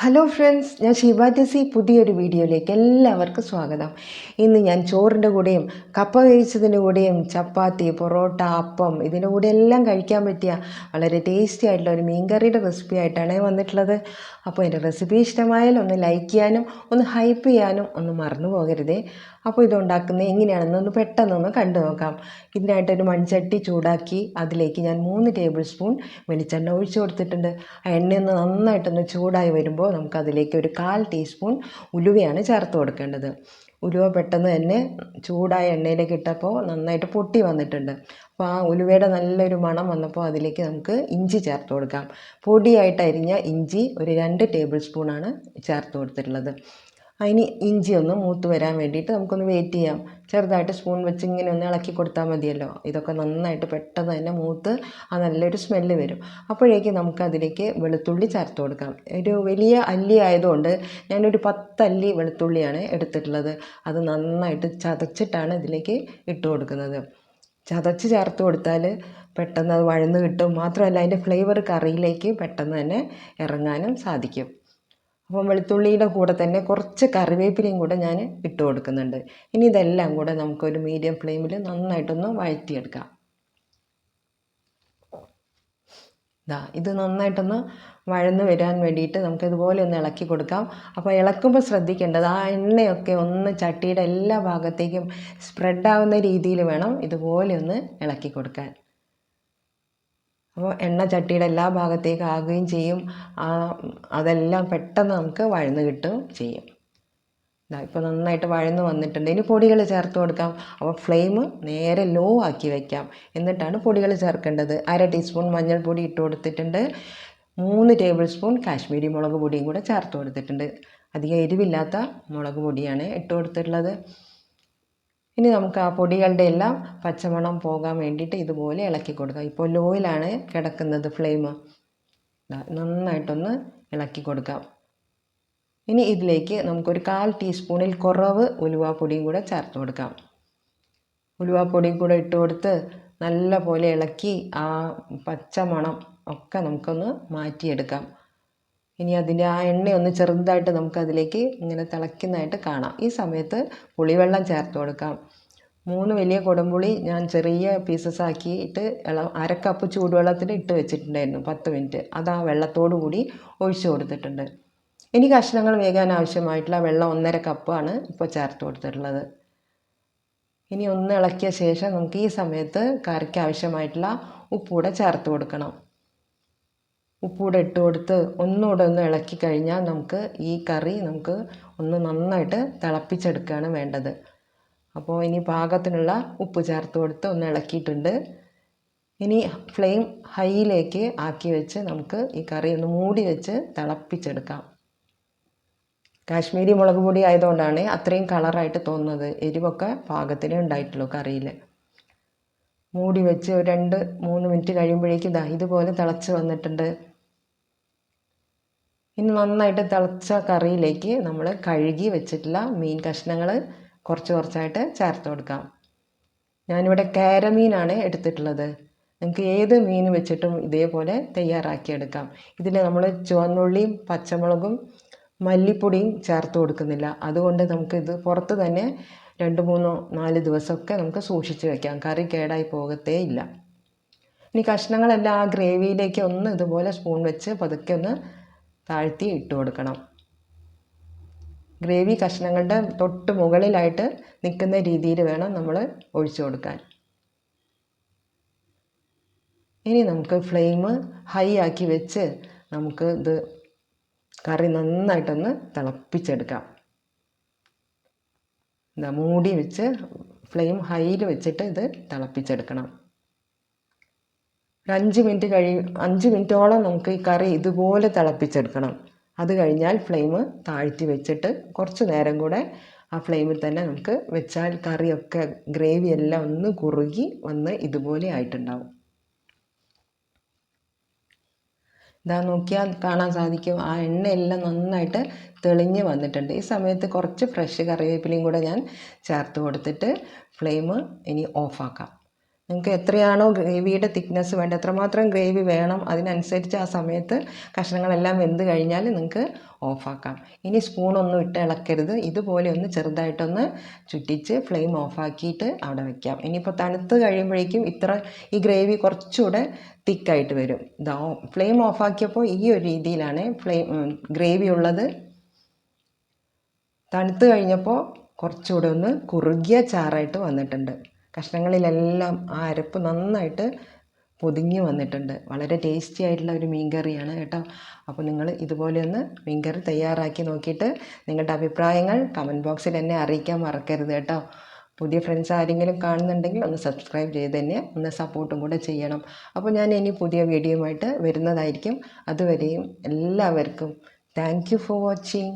Hello friends, ഞാൻ Sheeba Jessy. പുതിയൊരു വീഡിയോയിലേക്ക് എല്ലാവർക്കും സ്വാഗതം. ഇന്ന് ഞാൻ ചോറിൻ്റെ കൂടെയും കപ്പ വേവിച്ചതിൻ്റെ കൂടെയും ചപ്പാത്തി, പൊറോട്ട, അപ്പം ഇതിൻ്റെ കൂടെ എല്ലാം കഴിക്കാൻ പറ്റിയ വളരെ ടേസ്റ്റി ആയിട്ടുള്ള ഒരു മീൻകറിയുടെ റെസിപ്പി ആയിട്ടാണ് വന്നിട്ടുള്ളത്. അപ്പോൾ എൻ്റെ റെസിപ്പി ഇഷ്ടമായാൽ ഒന്ന് ലൈക്ക് ചെയ്യാനും ഒന്ന് ഹൈപ്പ് ചെയ്യാനും ഒന്ന് മറന്നു പോകരുതേ. അപ്പോൾ ഇതുണ്ടാക്കുന്നത് എങ്ങനെയാണെന്നൊന്ന് പെട്ടെന്നൊന്ന് കണ്ടു നോക്കാം. ഇതിനായിട്ടൊരു മൺചട്ടി ചൂടാക്കി അതിലേക്ക് ഞാൻ 3 ടേബിൾ സ്പൂൺ വെളിച്ചെണ്ണ ഒഴിച്ചു കൊടുത്തിട്ടുണ്ട്. ആ എണ്ണയൊന്ന് നന്നായിട്ടൊന്ന് ചൂടായി വരുമ്പോൾ നമുക്കതിലേക്ക് ഒരു 1/4 ടീസ്പൂൺ ഉലുവയാണ് ചേർത്ത് കൊടുക്കേണ്ടത്. ഉലുവ പെട്ടെന്ന് തന്നെ ചൂടായ എണ്ണയിലേക്ക് ഇട്ടപ്പോൾ നന്നായിട്ട് പൊട്ടി വന്നിട്ടുണ്ട്. അപ്പോൾ ആ ഉലുവയുടെ നല്ലൊരു മണം വന്നപ്പോൾ അതിലേക്ക് നമുക്ക് ഇഞ്ചി ചേർത്ത് കൊടുക്കാം. പൊടിയായിട്ട് അരിഞ്ഞ ഇഞ്ചി ഒരു 2 ടേബിൾ സ്പൂണാണ് ചേർത്ത് കൊടുത്തിട്ടുള്ളത്. അതിന് ഇഞ്ചി ഒന്ന് മൂത്ത് വരാൻ വേണ്ടിയിട്ട് നമുക്കൊന്ന് വെയിറ്റ് ചെയ്യാം. ചെറുതായിട്ട് സ്പൂൺ വെച്ച് ഇങ്ങനെ ഒന്ന് ഇളക്കി കൊടുത്താൽ മതിയല്ലോ. ഇതൊക്കെ നന്നായിട്ട് പെട്ടെന്ന് തന്നെ മൂത്ത് ആ നല്ലൊരു സ്മെല്ല് വരും. അപ്പോഴേക്കും നമുക്കതിലേക്ക് വെളുത്തുള്ളി ചേർത്ത് കൊടുക്കാം. ഒരു വലിയ അല്ലി ആയതുകൊണ്ട് ഞാനൊരു 10 അല്ലി വെളുത്തുള്ളിയാണ് എടുത്തിട്ടുള്ളത്. അത് നന്നായിട്ട് ചതച്ചിട്ടാണ് ഇതിലേക്ക് ഇട്ട് കൊടുക്കുന്നത്. ചതച്ച് ചേർത്ത് കൊടുത്താൽ പെട്ടെന്ന് അത് വഴന്ന് കിട്ടും. മാത്രമല്ല അതിൻ്റെ ഫ്ലേവർ കറിയിലേക്ക് പെട്ടെന്ന് തന്നെ ഇറങ്ങാനും സാധിക്കും. അപ്പം വെളുത്തുള്ളിയുടെ കൂടെ തന്നെ കുറച്ച് കറിവേപ്പിലയും കൂടെ ഞാൻ ഇട്ട് കൊടുക്കുന്നുണ്ട്. ഇനി ഇതെല്ലാം കൂടെ നമുക്കൊരു മീഡിയം ഫ്ലെയിമിൽ നന്നായിട്ടൊന്ന് വഴറ്റിയെടുക്കാം. ഇത് നന്നായിട്ടൊന്ന് വഴന്ന് വരാൻ വേണ്ടിയിട്ട് നമുക്കിതുപോലെ ഒന്ന് ഇളക്കി കൊടുക്കാം. അപ്പോൾ ഇളക്കുമ്പോൾ ശ്രദ്ധിക്കേണ്ടത് ആ എണ്ണയൊക്കെ ഒന്ന് ചട്ടിയുടെ എല്ലാ ഭാഗത്തേക്കും സ്പ്രെഡാവുന്ന രീതിയിൽ വേണം ഇതുപോലെ ഒന്ന് ഇളക്കി കൊടുക്കാൻ. അപ്പോൾ എണ്ണ ചട്ടിയുടെ എല്ലാ ഭാഗത്തേക്കും ആകുകയും ചെയ്യും. അതെല്ലാം പെട്ടെന്ന് നമുക്ക് വഴന്ന് കിട്ടുകയും ചെയ്യും. ഇപ്പോൾ നന്നായിട്ട് വഴന്ന് വന്നിട്ടുണ്ട്. ഇനി പൊടികൾ ചേർത്ത് കൊടുക്കാം. അപ്പോൾ ഫ്ലെയിം നേരെ ലോ ആക്കി വയ്ക്കാം. എന്നിട്ടാണ് പൊടികൾ ചേർക്കേണ്ടത്. 1/2 ടീസ്പൂൺ മഞ്ഞൾപ്പൊടി ഇട്ട് കൊടുത്തിട്ടുണ്ട്. 3 ടേബിൾ സ്പൂൺ കാശ്മീരി മുളക് പൊടിയും കൂടെ ചേർത്ത് കൊടുത്തിട്ടുണ്ട്. അധികം എരിവില്ലാത്ത മുളക് പൊടിയാണ് ഇട്ട് കൊടുത്തിട്ടുള്ളത്. ഇനി നമുക്ക് ആ പൊടികളുടെ എല്ലാം പച്ചമണം പോകാൻ വേണ്ടിയിട്ട് ഇതുപോലെ ഇളക്കി കൊടുക്കാം. ഇപ്പോൾ ലോയിലാണ് കിടക്കുന്നത് ഫ്ലെയിം. നന്നായിട്ടൊന്ന് ഇളക്കി കൊടുക്കാം. ഇനി ഇതിലേക്ക് നമുക്കൊരു 1/4 ടീസ്പൂണിൽ കുറവ് ഉലുവാപ്പൊടിയും കൂടെ ചേർത്ത് കൊടുക്കാം. ഉലുവാപ്പൊടിയും കൂടെ ഇട്ട് കൊടുത്ത് നല്ല പോലെ ഇളക്കി ആ പച്ചമണം ഒക്കെ നമുക്കൊന്ന് മാറ്റിയെടുക്കാം. ഇനി അതിൻ്റെ ആ എണ്ണയൊന്ന് ചെറുതായിട്ട് നമുക്കതിലേക്ക് ഇങ്ങനെ തിളയ്ക്കുന്നതായിട്ട് കാണാം. ഈ സമയത്ത് പുളിവെള്ളം ചേർത്ത് കൊടുക്കാം. 3 വലിയ കുടംപുളി ഞാൻ ചെറിയ പീസസ് ആക്കിയിട്ട് 1/2 കപ്പ് ചൂടുവെള്ളത്തിൽ ഇട്ട് വെച്ചിട്ടുണ്ടായിരുന്നു 10 മിനിറ്റ്. അത് ആ വെള്ളത്തോടു കൂടി ഒഴിച്ചു കൊടുത്തിട്ടുണ്ട്. ഇനി കഷ്ണങ്ങൾ വേകാൻ ആവശ്യമായിട്ടുള്ള വെള്ളം 1/2 കപ്പാണ് ഇപ്പോൾ ചേർത്ത് കൊടുത്തിട്ടുള്ളത്. ഇനി ഒന്ന് ഇളക്കിയ ശേഷം നമുക്ക് ഈ സമയത്ത് കറിക്ക് ആവശ്യമായിട്ടുള്ള ഉപ്പൂടെ ചേർത്ത് കൊടുക്കണം. ഉപ്പൂടെ ഇട്ട് കൊടുത്ത് ഒന്നുകൂടെ ഒന്ന് ഇളക്കി കഴിഞ്ഞാൽ നമുക്ക് ഈ കറി നമുക്ക് ഒന്ന് നന്നായിട്ട് തിളപ്പിച്ചെടുക്കുകയാണ് വേണ്ടത്. അപ്പോൾ ഇനി പാകത്തിനുള്ള ഉപ്പ് ചേർത്ത് കൊടുത്ത് ഒന്ന് ഇളക്കിയിട്ടുണ്ട്. ഇനി ഫ്ലെയിം ഹൈയിലേക്ക് ആക്കി വെച്ച് നമുക്ക് ഈ കറി ഒന്ന് മൂടി വെച്ച് തിളപ്പിച്ചെടുക്കാം. കാശ്മീരി മുളക് പൊടി ആയതുകൊണ്ടാണ് അത്രയും കളറായിട്ട് തോന്നുന്നത്. എരിവൊക്കെ പാകത്തിനേ ഉണ്ടായിട്ടുള്ളൂ കറിയിൽ. മൂടി വെച്ച് ഒരു 2-3 മിനിറ്റ് കഴിയുമ്പോഴേക്കും ഇതുപോലെ തിളച്ച് വന്നിട്ടുണ്ട്. ഇനി നന്നായിട്ട് തിളച്ച കറിയിലേക്ക് നമ്മൾ കഴുകി വെച്ചിട്ടുള്ള മീൻ കഷ്ണങ്ങൾ കുറച്ചായിട്ട് ചേർത്ത് കൊടുക്കാം. ഞാനിവിടെ കാരമീനാണ് എടുത്തിട്ടുള്ളത്. നിങ്ങൾക്ക് ഏത് മീൻ വെച്ചിട്ടും ഇതേപോലെ തയ്യാറാക്കിയെടുക്കാം. ഇതിൽ നമ്മൾ ചുവന്നുള്ളിയും പച്ചമുളകും മല്ലിപ്പൊടിയും ചേർത്ത് കൊടുക്കുന്നില്ല. അതുകൊണ്ട് നമുക്കിത് പുറത്ത് തന്നെ 2-3-4 ദിവസമൊക്കെ നമുക്ക് സൂക്ഷിച്ച് വയ്ക്കാം. കറി കേടായി പോകത്തേ ഇല്ല. ഇനി കഷ്ണങ്ങളെല്ലാം ആ ഗ്രേവിയിലേക്ക് ഒന്ന് ഇതുപോലെ സ്പൂൺ വെച്ച് പതുക്കെ ഒന്ന് താഴ്ത്തി ഇട്ട് കൊടുക്കണം. ഗ്രേവി കഷ്ണങ്ങളുടെ തൊട്ട് മുകളിലായിട്ട് നിൽക്കുന്ന രീതിയിൽ വേണം നമ്മൾ ഒഴിച്ചു കൊടുക്കാൻ. ഇനി നമുക്ക് ഫ്ലെയിം ഹൈ ആക്കി വെച്ച് നമുക്ക് ഇത് കറി നന്നായിട്ടൊന്ന് തിളപ്പിച്ചെടുക്കാം. മൂടി വെച്ച് ഫ്ലെയിം ഹൈയിൽ വെച്ചിട്ട് ഇത് തിളപ്പിച്ചെടുക്കണം. 5 മിനിറ്റോളം നമുക്ക് ഈ കറി ഇതുപോലെ തിളപ്പിച്ചെടുക്കണം. അത് കഴിഞ്ഞാൽ ഫ്ലെയിം താഴ്ത്തി വെച്ചിട്ട് കുറച്ച് നേരം കൂടെ ആ ഫ്ലെയിമിൽ തന്നെ നമുക്ക് വെച്ചാൽ കറിയൊക്കെ ഗ്രേവി എല്ലാം ഒന്ന് കുറുകി വന്ന് ഇതുപോലെ ആയിട്ടുണ്ടാവും. നോക്കിയാൽ കാണാൻ സാധിക്കും ആ എണ്ണയെല്ലാം നന്നായിട്ട് തെളിഞ്ഞ് വന്നിട്ടുണ്ട്. ഈ സമയത്ത് കുറച്ച് ഫ്രഷ് കറിവേപ്പിലയും കൂടെ ഞാൻ ചേർത്ത് കൊടുത്തിട്ട് ഫ്ലെയിം ഇനി ഓഫാക്കാം. നിങ്ങൾക്ക് എത്രയാണോ ഗ്രേവിയുടെ തിക്നെസ് വേണ്ടത്, എത്രമാത്രം ഗ്രേവി വേണം അതിനനുസരിച്ച് ആ സമയത്ത് കഷ്ണങ്ങളെല്ലാം വെന്ത് കഴിഞ്ഞാൽ നിങ്ങൾക്ക് ഓഫാക്കാം. ഇനി സ്പൂണൊന്നും ഇട്ട് ഇളക്കരുത്. ഇതുപോലെ ഒന്ന് ചെറുതായിട്ടൊന്ന് ചുറ്റിച്ച് ഫ്ലെയിം ഓഫാക്കിയിട്ട് അവിടെ വയ്ക്കാം. ഇനിയിപ്പോൾ തണുത്ത് കഴിയുമ്പോഴേക്കും ഈ ഗ്രേവി കുറച്ചുകൂടെ തിക്കായിട്ട് വരും. ഇതാ ഫ്ലെയിം ഓഫാക്കിയപ്പോൾ ഈ ഒരു രീതിയിലാണ് ഗ്രേവി ഉള്ളത്. തണുത്ത് കഴിഞ്ഞപ്പോൾ കുറച്ചുകൂടെ ഒന്ന് കുറുകിയ ചാറായിട്ട് വന്നിട്ടുണ്ട്. കഷ്ണങ്ങളിലെല്ലാം ആ അരപ്പ് നന്നായിട്ട് പൊതിഞ്ഞ് വന്നിട്ടുണ്ട്. വളരെ ടേസ്റ്റി ആയിട്ടുള്ള ഒരു മീൻകറിയാണ് കേട്ടോ. അപ്പോൾ നിങ്ങൾ ഇതുപോലെ ഒന്ന് മീൻകറി തയ്യാറാക്കി നോക്കിയിട്ട് നിങ്ങളുടെ അഭിപ്രായങ്ങൾ കമൻറ്റ് ബോക്സിൽ എന്നെ അറിയിക്കാൻ മറക്കരുത് കേട്ടോ. പുതിയ ഫ്രണ്ട്സ് ആരെങ്കിലും കാണുന്നുണ്ടെങ്കിൽ ഒന്ന് സബ്സ്ക്രൈബ് ചെയ്ത് തന്നെ ഒന്ന് സപ്പോർട്ടും കൂടെ ചെയ്യണം. അപ്പോൾ ഞാൻ ഇനി പുതിയ വീഡിയോയുമായിട്ട് വരുന്നതായിരിക്കും. അതുവരെയും എല്ലാവർക്കും താങ്ക് യു ഫോർ വാച്ചിങ്.